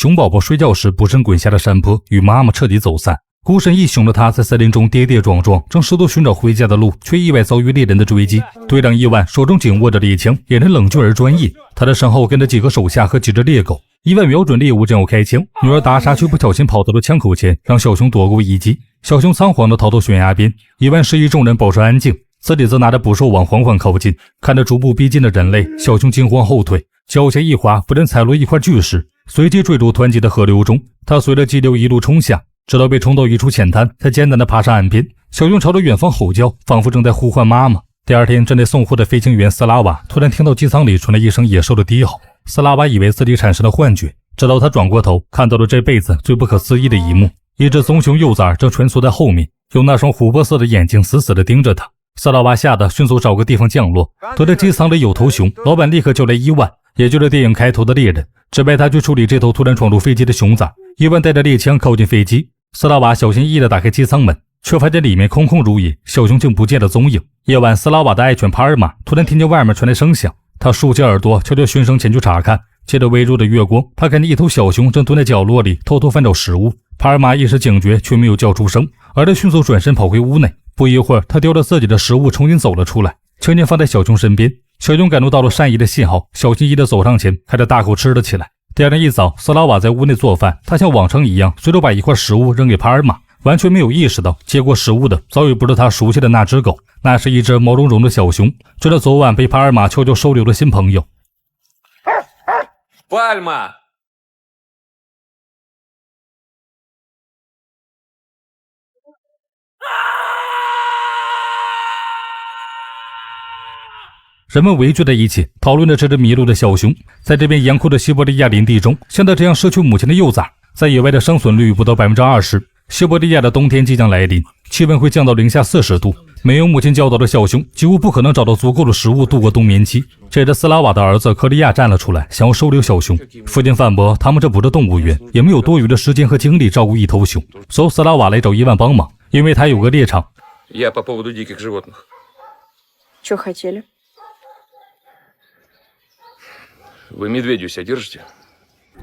熊宝宝睡觉时不慎滚下了山坡，与妈妈彻底走散。孤身一雄的他在森林中跌跌撞撞，正试图寻找回家的路，却意外遭遇猎人的追击。队长伊万手中紧握着猎枪，眼神冷峻而专业，他的身后跟着几个手下和几只猎狗。伊万瞄准猎物正要开枪，女儿达莎却不小心跑到了枪口前，让小熊躲过一击。小熊仓皇地逃到悬崖边，伊万示意众人保持安静，自己则拿着捕兽网缓缓靠近。看着逐步逼近的人类，小熊惊慌后退，脚下一滑，不慎踩落一块巨石，随即坠入湍急的河流中。他随着激流一路冲下，直到被冲到一处浅滩，才艰难地爬上岸边。小熊朝着远方吼叫，仿佛正在呼唤妈妈。第二天，正在送货的飞行员斯拉瓦突然听到机舱里传来一声野兽的低吼。斯拉瓦以为自己产生了幻觉，直到他转过头，看到了这辈子最不可思议的一幕：一只棕熊幼崽正蜷缩在后面，用那双琥珀色的眼睛死死地盯着他。斯拉瓦吓得迅速找个地方降落，得知机舱里有头熊，老板立刻叫来伊万，也就是电影开头的猎人，指派他去处理这头突然闯入飞机的熊崽。伊万带着猎枪靠近飞机，斯拉瓦小心翼翼地打开机舱门，却发现里面空空如也，小熊竟不见了踪影。夜晚，斯拉瓦的爱犬帕尔玛突然听见外面传来声响，他竖起耳朵，悄悄循声前去查看。借着微弱的月光，他看见一头小熊正蹲在角落里偷偷翻找食物。帕尔玛一时警觉，却没有叫出声，而他迅速转身跑回屋内。不一会儿，他叼着自己的食物重新走了出来，轻轻放在小熊身边。小熊感受到了善意的信号，小心翼翼地走上前，开始大口吃了起来。第二天一早，斯拉瓦在屋内做饭，他像往常一样随手把一块食物扔给帕尔玛，完全没有意识到接过食物的早已不是他熟悉的那只狗，那是一只毛茸茸的小熊，这是昨晚被帕尔玛悄悄收留的新朋友。帕尔玛，人们围聚在一起，讨论着这只迷路的小熊。在这片严酷的西伯利亚林地中，像他这样失去母亲的幼崽，在野外的生存率不到 20%。西伯利亚的冬天即将来临，气温会降到-40度。没有母亲教导的小熊几乎不可能找到足够的食物度过冬眠期。这时，斯拉瓦的儿子克利亚站了出来，想要收留小熊。父亲反驳，他们这不是动物园，也没有多余的时间和精力照顾一头熊。所以斯拉瓦来找伊万帮忙，因为他有个猎场。Я по поводу диких животных. Что хотели? Вы медведю себя держите?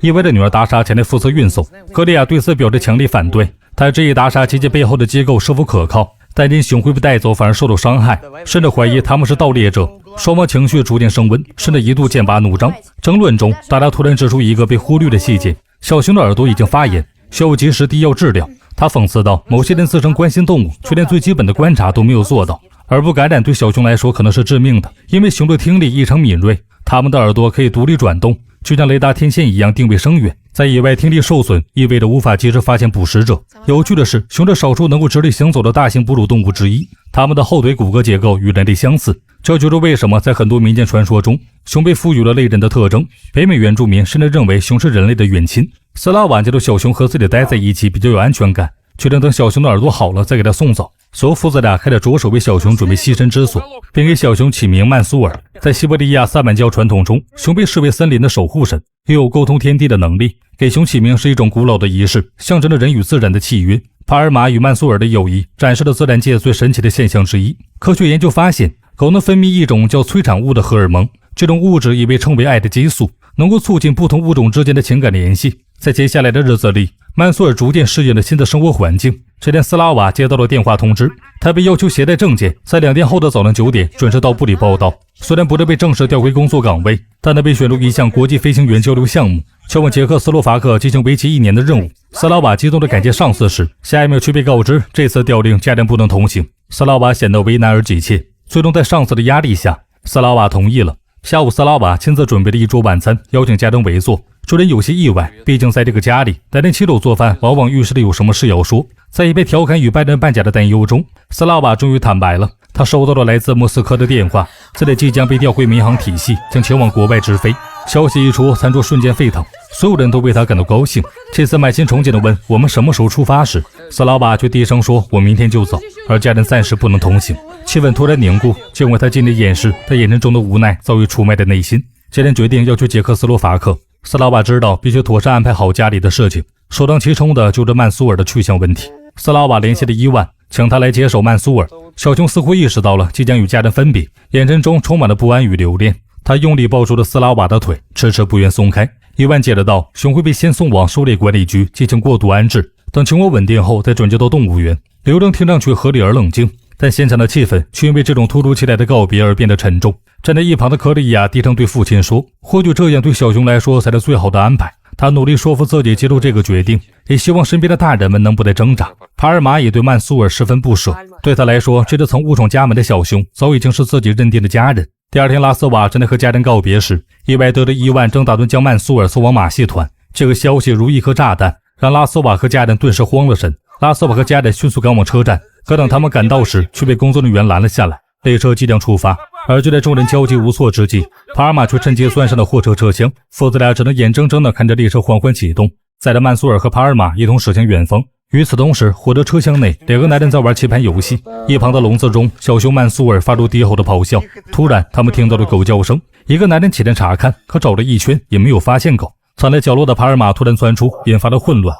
伊万的女儿达莎前来负责运送，克利亚对此表示强烈反对。他质疑达莎及其背后的机构是否可靠，担心熊会被带走反而受到伤害，甚至怀疑他们是盗猎者。双方情绪逐渐升温，甚至一度剑拔弩张。争论中，达莎突然指出一个被忽略的细节：小熊的耳朵已经发炎，需要及时滴药治疗。他讽刺道，某些人自称关心动物，却连最基本的观察都没有做到。耳部感染对小熊来说可能是致命的，因为熊的听力异常敏锐，它们的耳朵可以独立转动，就像雷达天线一样定位声远。在野外听力受损意味着无法及时发现捕食者。有趣的是，熊是少数能够直立行走的大型哺乳动物之一，它们的后腿骨骼结构与人类相似，这就是为什么在很多民间传说中，熊被赋予了类人的特征。北美原住民甚至认为熊是人类的远亲。斯拉瓦觉得小熊和自己待在一起比较有安全感，决定等小熊的耳朵好了再给它送走。所以父子俩开始着手为小熊准备栖身之所，并给小熊起名曼苏尔。在西伯利亚萨满教传统中，熊被视为森林的守护神，拥有沟通天地的能力。给熊起名是一种古老的仪式，象征着人与自然的契约。帕尔玛与曼苏尔的友谊展示了自然界最神奇的现象之一。科学研究发现，狗能分泌一种叫催产物的荷尔蒙，这种物质也被称为爱的激素，能够促进不同物种之间的情感联系。在接下来的日子里，曼苏尔逐渐适应了新的生活环境。这天，斯拉瓦接到了电话通知，他被要求携带证件，在2天后的早上9点准时到部里报到。虽然不是被正式调回工作岗位，但他被选入一项国际飞行员交流项目，前往捷克斯洛伐克进行为期1年的任务。斯拉瓦激动地感谢上司时，下一秒却被告知这次调令家人不能同行。斯拉瓦显得为难而急切，最终在上司的压力下，斯拉瓦同意了。下午，斯拉瓦亲自准备了一桌晚餐，邀请家人围坐。主人有些意外，毕竟在这个家里，担任亲手做饭往往预示着有什么事要说。在一边调侃与半真半假的担忧中，斯拉瓦终于坦白了，他收到了来自莫斯科的电话，自己即将被调回民航体系，将前往国外直飞。消息一出，餐桌瞬间沸腾，所有人都为他感到高兴。这次满心憧憬地问我们什么时候出发时，斯拉瓦却低声说我明天就走，而家人暂时不能同行。气氛突然凝固，尽管他尽力掩饰他眼神中的无奈早已出卖的内心。家人决定要去捷克斯洛伐克。斯拉瓦知道必须妥善安排好家里的事情，首当其冲的就是曼苏尔的去向问题。斯拉瓦联系了伊万，请他来接手曼苏尔。小熊似乎意识到了即将与家人分别，眼神中充满了不安与留恋。他用力抱住了斯拉瓦的腿，迟迟不愿松开。伊万接着道：“熊会被先送往狩猎管理局进行过渡安置，等情况稳定后再转交到动物园。”流程听上去合理而冷静，但现场的气氛却因为这种突如其来的告别而变得沉重。站在一旁的科利亚低声对父亲说：“或许这样对小熊来说才是最好的安排。”他努力说服自己接受这个决定，也希望身边的大人们能不再挣扎。帕尔玛也对曼苏尔十分不舍，对他来说，这只曾误闯家门的小熊早已经是自己认定的家人。第二天，拉斯瓦正在和家人告别时，意外得知伊万正打算将曼苏尔送往马戏团。这个消息如一颗炸弹，让拉斯瓦和家人顿时慌了神。拉斯瓦和家人迅速赶往车站，可等他们赶到时，却被工作人员拦了下来。列车即将出发，而就在众人焦急无措之际，帕尔玛却趁机钻上了货车车厢，父子俩只能眼睁睁地看着列车缓缓启动，载着曼苏尔和帕尔玛一同驶向远方。与此同时，火车车厢内，两个男人在玩棋盘游戏，一旁的笼子中，小熊曼苏尔发出低吼的咆哮。突然，他们听到了狗叫声，一个男人起身查看，可找了一圈也没有发现狗。藏在角落的帕尔玛突然钻出，引发了混乱。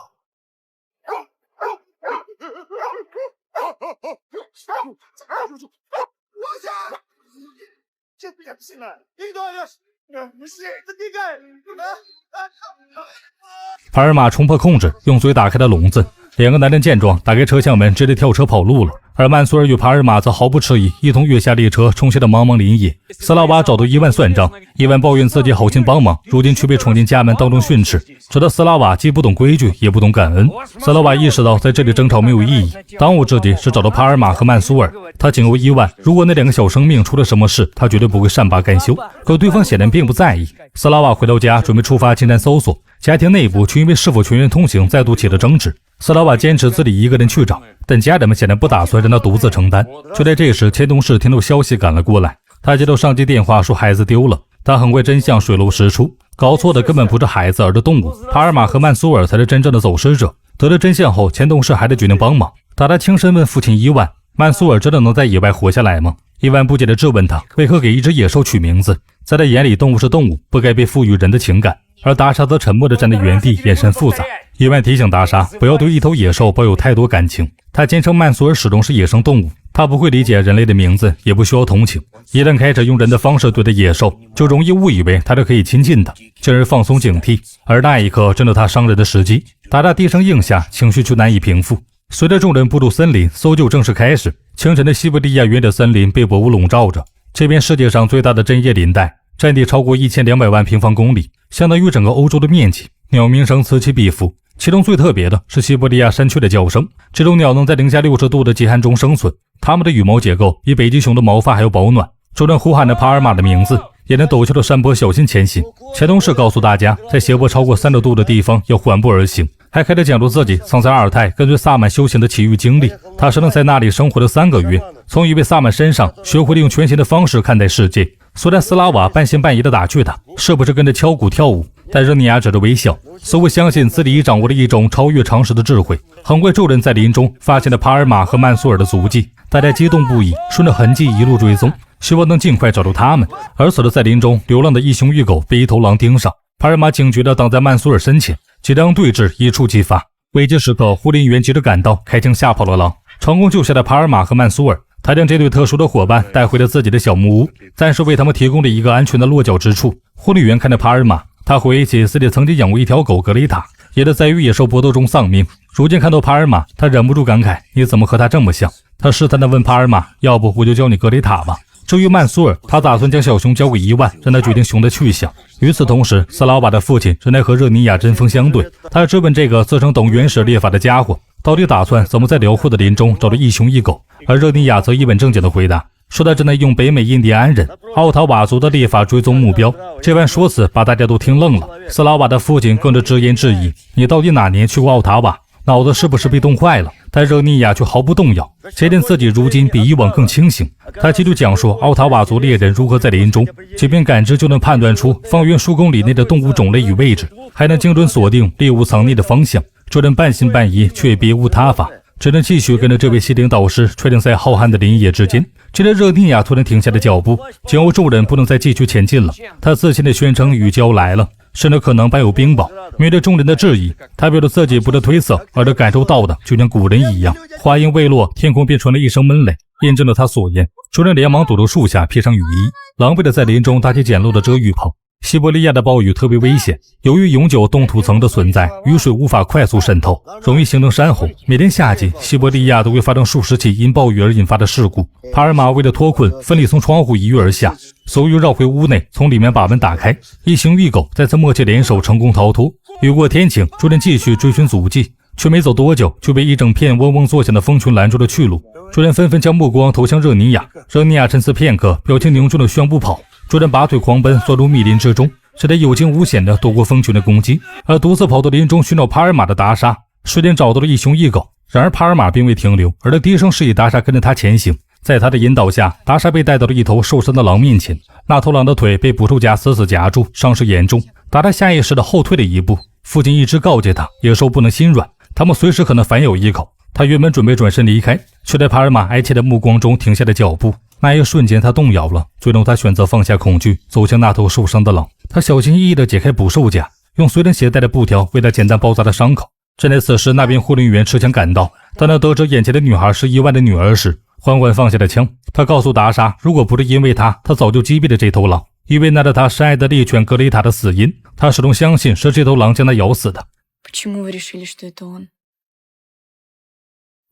帕尔玛冲破控制，用嘴打开了笼子。两个男人见状，打开车厢门，直接跳车跑路了。而曼苏尔与帕尔玛则毫不迟疑，一同跃下列车，冲向了茫茫林野。斯拉瓦找到伊万算账，伊万抱怨自己好心帮忙，如今却被闯进家门当中训斥，使得斯拉瓦既不懂规矩，也不懂感恩。斯拉瓦意识到在这里争吵没有意义，当务之急是找到帕尔玛和曼苏尔。他警告伊万，如果那两个小生命出了什么事，他绝对不会善罢甘休。可对方显然并不在意。斯拉瓦回到家，准备出发进山搜索，家庭内部却因为是否全员通行再度起了争执。斯拉瓦坚持自己一个人去找，但家人们显然不打算让他独自承担。就在这时，前同事听到消息赶了过来，他接到上级电话说孩子丢了，但很快真相水落石出，搞错的根本不是孩子，而是动物。帕尔玛和曼苏尔才是真正的走失者。得知真相后，前同事还得决定帮忙，他轻声问父亲伊万：“曼苏尔真的能在野外活下来吗？”伊万不解地质问他为何给一只野兽取名字。在他眼里，动物是动物，不该被赋予人的情感。而达莎则沉默地站在原地，眼神复杂。伊万提醒达莎不要对一头野兽抱有太多感情，他坚称曼苏尔始终是野生动物，他不会理解人类的名字，也不需要同情。一旦开始用人的方式对待野兽，就容易误以为他是可以亲近的，进而放松警惕。而那一刻正是他伤人的时机。达莎低声应下，情绪却难以平复。随着众人步入森林，搜救正式开始。清晨的西伯利亚原野森林被薄雾笼罩着，这片世界上最大的针叶林带，占地超过1200万平方公里，相当于整个欧洲的面积。鸟鸣声此起彼伏，其中最特别的是西伯利亚山雀的叫声。这种鸟能在零下60度的极寒中生存，它们的羽毛结构比北极熊的毛发还要保暖。众人呼喊着帕尔玛的名字，也能陡峭的山坡小心前行。前同事告诉大家，在斜坡超过30度的地方要缓步而行，还开始讲述自己曾在阿尔泰跟随萨满修行的奇遇经历。他只能在那里生活了3个月，从一位萨满身上学会了用全新的方式看待世界。虽然斯拉瓦半信半疑地打趣他是不是跟着敲鼓跳舞，但热尼亚只是微笑，似乎相信自己已掌握了一种超越常识的智慧。很快，众人在林中发现了帕尔玛和曼苏尔的足迹，大家激动不已，顺着痕迹一路追踪，希望能尽快找到他们。而此时在林中流浪的一熊一狗被一头狼盯上，帕尔玛警觉地挡在曼苏尔身前，几张对峙一触即发。危急时刻，护林员急着赶到，开枪吓跑了狼，成功救下了帕尔玛和曼苏尔。他将这对特殊的伙伴带回了自己的小木屋，暂时为他们提供了一个安全的落脚之处。护理员看着帕尔玛，他回忆起自己曾经养过一条狗格雷塔，也是在与野兽搏斗中丧命。如今看到帕尔玛，他忍不住感慨：你怎么和他这么像？他试探地问帕尔玛：要不我就教你格雷塔吧。至于曼苏尔，他打算将小熊交给伊万，让他决定熊的去向。与此同时，斯拉瓦的父亲正在和热尼亚针锋相对，他质问这个自称懂原始猎法的家伙，到底打算怎么在辽阔的林中找到一熊一狗。而热尼亚则一本正经地回答，说他正在用北美印第安人奥塔瓦族的猎法追踪目标。这番说辞把大家都听愣了。斯拉瓦的父亲更是直言质疑：你到底哪年去过奥塔瓦？脑子是不是被冻坏了？但热尼亚却毫不动摇，坚定自己如今比以往更清醒。他继续讲述奥塔瓦族猎人如何在林中即便感知就能判断出方圆数公里内的动物种类与位置，还能精准锁定猎物藏匿的方向。众人半信半疑，却别无他法，只能继续跟着这位心灵导师穿行在浩瀚的林野之间。接着热尼亚突然停下了脚步，警告众人不能再继续前进了。他自信地宣称雨就要来了，甚至可能伴有冰雹。面对众人的质疑，他表示自己不是推测，而是感受到的，就像古人一样。话音未落，天空便传来一声闷雷，印证了他所言。众人连忙躲到树下，披上雨衣，狼狈地在林中搭起简陋的遮雨棚。西伯利亚的暴雨特别危险，由于永久冻土层的存在，雨水无法快速渗透，容易形成山洪。每年夏季，西伯利亚都会发生数十起因暴雨而引发的事故。帕尔玛为了脱困，奋力从窗户一跃而下，所有绕回屋内，从里面把门打开。一行狱狗再次默契联手，成功逃脱。雨过天晴，众人继续追寻足迹，却没走多久，就被一整片嗡嗡作响的蜂群拦住了去路。众人纷纷将目光投向热尼亚。热尼亚沉思片刻，表情凝重地宣布跑。众人拔腿狂奔，钻入密林之中，使得有惊无险地躲过蜂群的攻击。而独自跑到林中寻找帕尔玛的达莎，瞬间找到了一雄一狗。然而帕尔玛并未停留，而他低声示意达莎跟着他前行。在他的引导下，达莎被带到了一头受伤的狼面前。那头狼的腿被捕兽夹死死夹住，伤势严重。达莎下意识地后退了一步。父亲一直告诫他，野兽不能心软，他们随时可能反咬一口。他原本准备转身离开，却在帕尔玛哀切的目光中停下了脚步。那一瞬间，他动摇了，最终他选择放下恐惧，走向那头受伤的狼。他小心翼翼地解开捕兽夹，用随身携带的布条为他简单包扎了伤口。正在此时，那边护林员持枪赶到，当他得知眼前的女孩是伊万的女儿时，缓缓放下了枪。他告诉达莎，如果不是因为他早就击毙了这头狼，因为那是他深爱的猎犬格雷塔的死因。他始终相信是这头狼将他咬死的。Почему вы решили, что это он?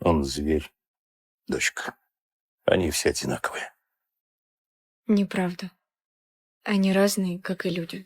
Он зверь, дочка. Они все одинаковые. Неправда. Они разные, как и люди.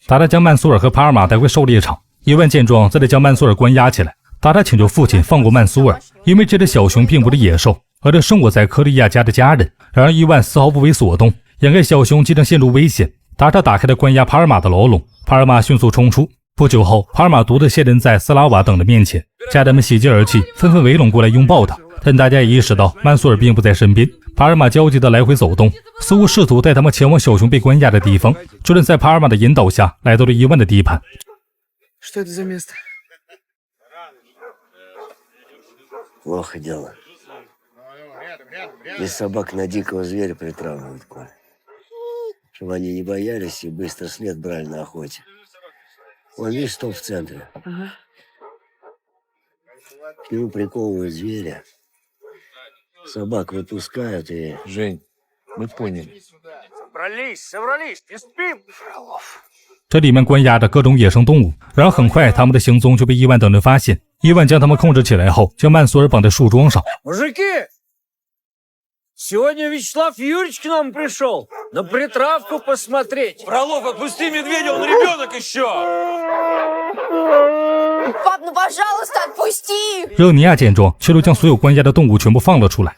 达达将曼苏尔和帕尔玛带回狩猎场。伊万见状，再得将曼苏尔关押起来。达达请求父亲放过曼苏尔，因为这只小熊并不是野兽，而是生活在科利亚家的家人。然而伊万丝毫不为所动，眼看小熊即将陷入危险，达达打开了关押帕尔玛的牢笼。帕尔玛迅速冲出。不久后，帕尔玛独自现身在斯拉瓦等的面前，家人们喜极而泣，纷纷围拢过来拥抱他。但大家也意识到曼苏尔并不在身边。帕尔玛焦急地来回走动，似乎试图带他们前往小熊被关押的地方。众人在帕尔玛的引导下来到了伊万的地盘。Что это за место? Плохо дело. Из собак на дикого зверя притравливают, Коля. Чтобы они не боялись и быстро след брали на охоте. Вон, видишь, столб в центре. Ага. К нему приковывают зверя. Собак выпускают и... Жень, мы поняли. Собрались, не спим! Фролов. 这里面关押着各种野生动物，然而很快他们的行踪就被伊万等人发现。伊万将他们控制起来后，将曼苏尔绑在树桩上。Мужики, сегодня Вячеслав Юрьевич к нам пришел на притравку посмотреть. Фролов, отпусти медведя, он ребенок еще! Пап, ну пожалуйста, отпусти! 热尼亚见状，却都将所有关押的动物全部放了出来。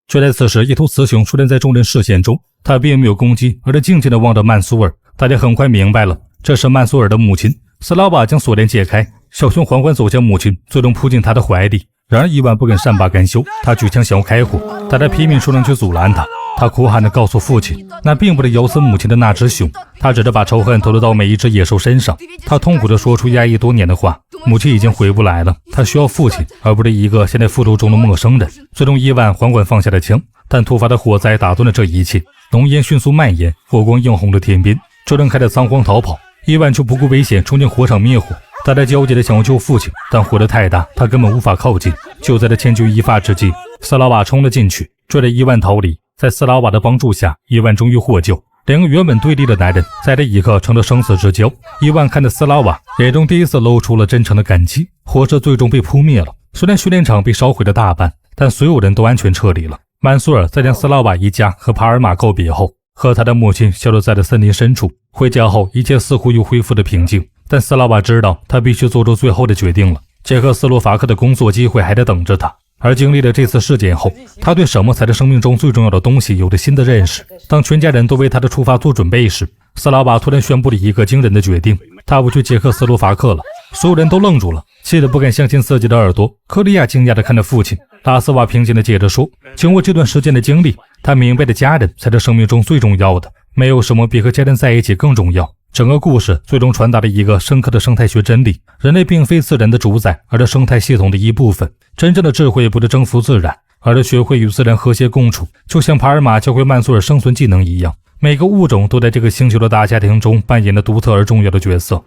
却在此时，一头雌熊出现在众人视线中，它并没有攻击，而是静静地望着曼苏尔。大家很快明白了，这是曼苏尔的母亲。斯拉瓦将锁链解开，小熊缓缓走向母亲，最终扑进她的怀里。然而伊万不肯善罢甘休，他举枪想要开火，大家拼命出声去阻拦他。他哭喊地告诉父亲，那并不是咬死母亲的那只熊，他只是把仇恨投入到每一只野兽身上。他痛苦地说出压抑多年的话，母亲已经回不来了，他需要父亲，而不是一个现在复仇中的陌生人。最终伊万缓缓放下了枪，但突发的火灾打断了这一切，浓烟迅速蔓延，火光映红了天边，众人开始仓皇逃跑。伊万却不顾危险冲进火场灭火，大家焦急地想要救父亲，但火势太大，他根本无法靠近。就在他千钧一发之际，斯拉瓦冲了进去，追着伊万逃离。在斯拉瓦的帮助下，伊万终于获救。两个原本对立的男人在这一刻成了生死之交。伊万看着斯拉瓦，眼中第一次露出了真诚的感激。火势最终被扑灭了，虽然训练场被烧毁了大半，但所有人都安全撤离了。曼苏尔在将斯拉瓦一家和帕尔玛告别后，和他的母亲消失在了森林深处。回家后，一切似乎又恢复了平静，但斯拉瓦知道他必须做出最后的决定了。捷克斯洛伐克的工作机会还在等着他。而经历了这次事件后，他对什么才是生命中最重要的东西有了新的认识。当全家人都为他的出发做准备时，斯拉瓦突然宣布了一个惊人的决定，他不去捷克斯洛伐克了。所有人都愣住了，气得不敢相信自己的耳朵。科利亚惊讶地看着父亲，拉斯瓦平静地接着说，经过这段时间的经历，他明白的家人才是生命中最重要的，没有什么比和家人在一起更重要。整个故事最终传达了一个深刻的生态学真理：人类并非自然的主宰，而是生态系统的一部分。真正的智慧不是征服自然，而是学会与自然和谐共处，就像帕尔玛教会曼苏尔生存技能一样。每个物种都在这个星球的大家庭中扮演了独特而重要的角色。